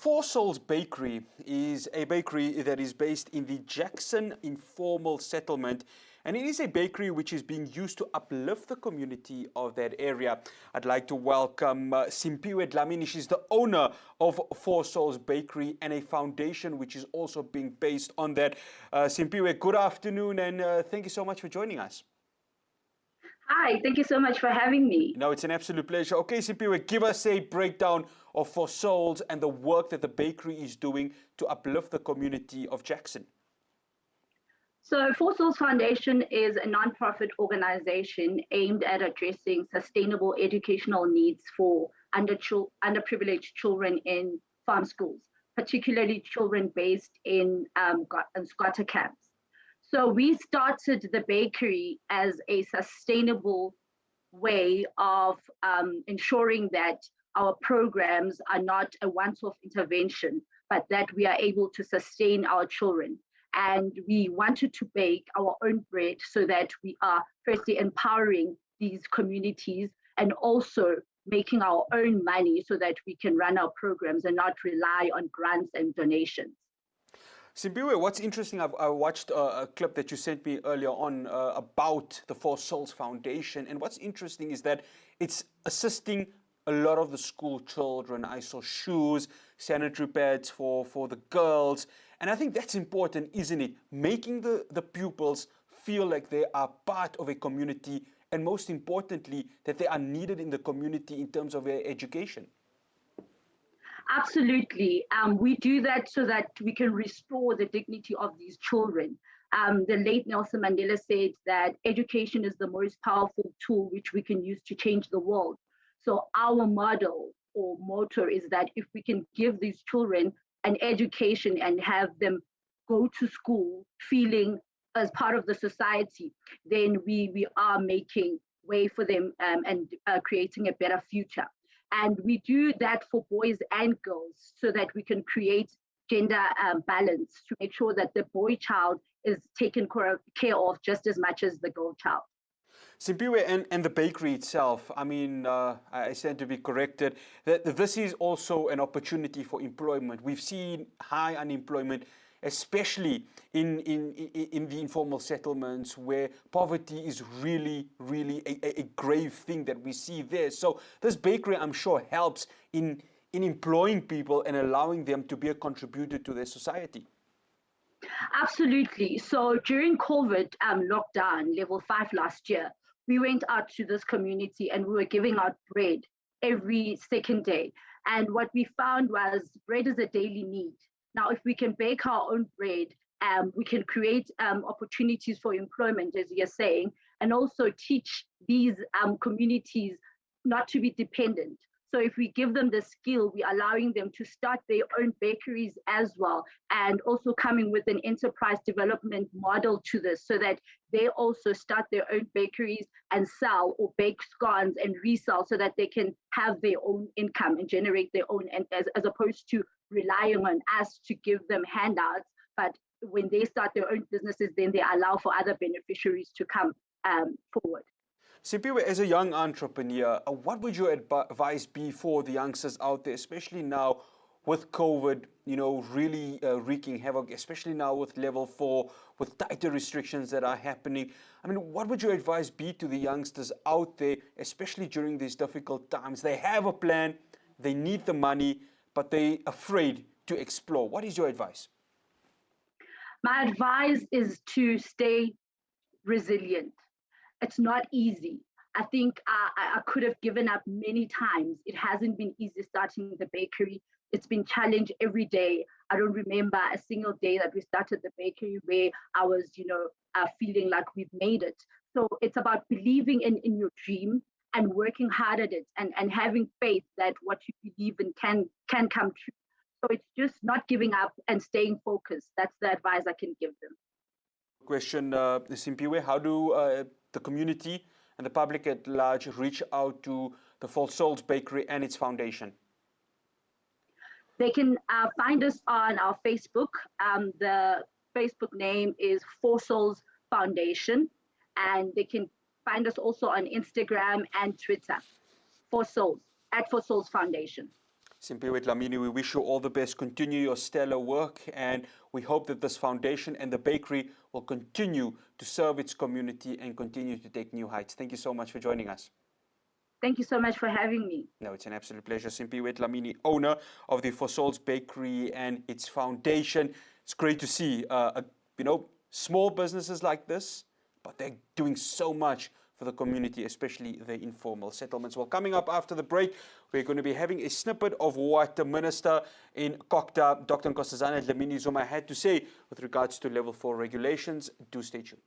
4SOULS Bakery is a bakery that is based in the Jackson informal settlement, and it is a bakery which is being used to uplift the community of that area. I'd like to welcome SIMPHIWE Dlamini. She's the owner of 4SOULS Bakery and a foundation which is also being based on that. SIMPHIWE, good afternoon, and thank you so much for joining us. Hi, thank you so much for having me. No, it's an absolute pleasure. Okay, SIMPHIWE, give us a breakdown of 4SOULS and the work that the bakery is doing to uplift the community of Jackson. So 4SOULS Foundation is a nonprofit organization aimed at addressing sustainable educational needs for underprivileged children in farm schools, particularly children based in squatter camps. So we started the bakery as a sustainable way of ensuring that our programs are not a once-off intervention, but that we are able to sustain our children. And we wanted to bake our own bread so that we are firstly empowering these communities and also making our own money so that we can run our programs and not rely on grants and donations. SIMPHIWE, what's interesting, I watched a clip that you sent me earlier on about the 4SOULS Foundation, and what's interesting is that it's assisting a lot of the school children. I saw shoes, sanitary pads for the girls, and I think that's important, isn't it? Making the pupils feel like they are part of a community, and most importantly, that they are needed in the community in terms of their education. Absolutely. We do that so that we can restore the dignity of these children. The late Nelson Mandela said that education is the most powerful tool which we can use to change the world. So our model or motto is that if we can give these children an education and have them go to school feeling as part of the society, then we are making way for them and creating a better future. And we do that for boys and girls so that we can create gender balance to make sure that the boy child is taken care of just as much as the girl child. SIMPHIWE, and the bakery itself, I mean, I stand to be corrected, that this is also an opportunity for employment. We've seen high unemployment, especially in the informal settlements where poverty is really a grave thing that we see there. So this bakery, I'm sure, helps in employing people and allowing them to be a contributor to their society. Absolutely. So during COVID lockdown, level 5 last year, we went out to this community and we were giving out bread every second day. And what we found was bread is a daily need. Now, if we can bake our own bread, we can create opportunities for employment, as you're saying, and also teach these communities not to be dependent. So if we give them the skill, we're allowing them to start their own bakeries as well, and also coming with an enterprise development model to this so that they also start their own bakeries and sell or bake scones and resell so that they can have their own income and generate their own, and as opposed to relying on us to give them handouts. But when they start their own businesses, then they allow for other beneficiaries to come forward. SIMPHIWE, as a young entrepreneur, what would your advice be for the youngsters out there, especially now with COVID, you know, really wreaking havoc, especially now with level 4, with tighter restrictions that are happening? I mean, what would your advice be to the youngsters out there, especially during these difficult times? They have a plan, they need the money, but they're afraid to explore. What is your advice? My advice is to stay resilient. It's not easy. I think I could have given up many times. It hasn't been easy starting the bakery. It's been challenged every day. I don't remember a single day that we started the bakery where I was, feeling like we've made it. So it's about believing in your dream and working hard at it and having faith that what you believe in can come true. So it's just not giving up and staying focused. That's the advice I can give them. Question, SIMPHIWE, how do the community and the public at large reach out to the 4SOULS Bakery and its foundation? They can find us on our Facebook. The Facebook name is 4SOULS Foundation, and they can find us also on Instagram and Twitter, 4SOULS, at 4SOULS Foundation. SIMPHIWE Dlamini, we wish you all the best. Continue your stellar work, and we hope that this foundation and the bakery will continue to serve its community and continue to take new heights. Thank you so much for joining us. Thank you so much for having me. No, it's an absolute pleasure. SIMPHIWE Dlamini, owner of the 4SOULS Bakery and its foundation. It's great to see, small businesses like this, but they're doing so much for the community, especially the informal settlements. Well, coming up after the break, we're going to be having a snippet of what the Minister in Kokta, Dr. Nkosazana Dlamini Zuma, had to say with regards to level 4 regulations. Do stay tuned.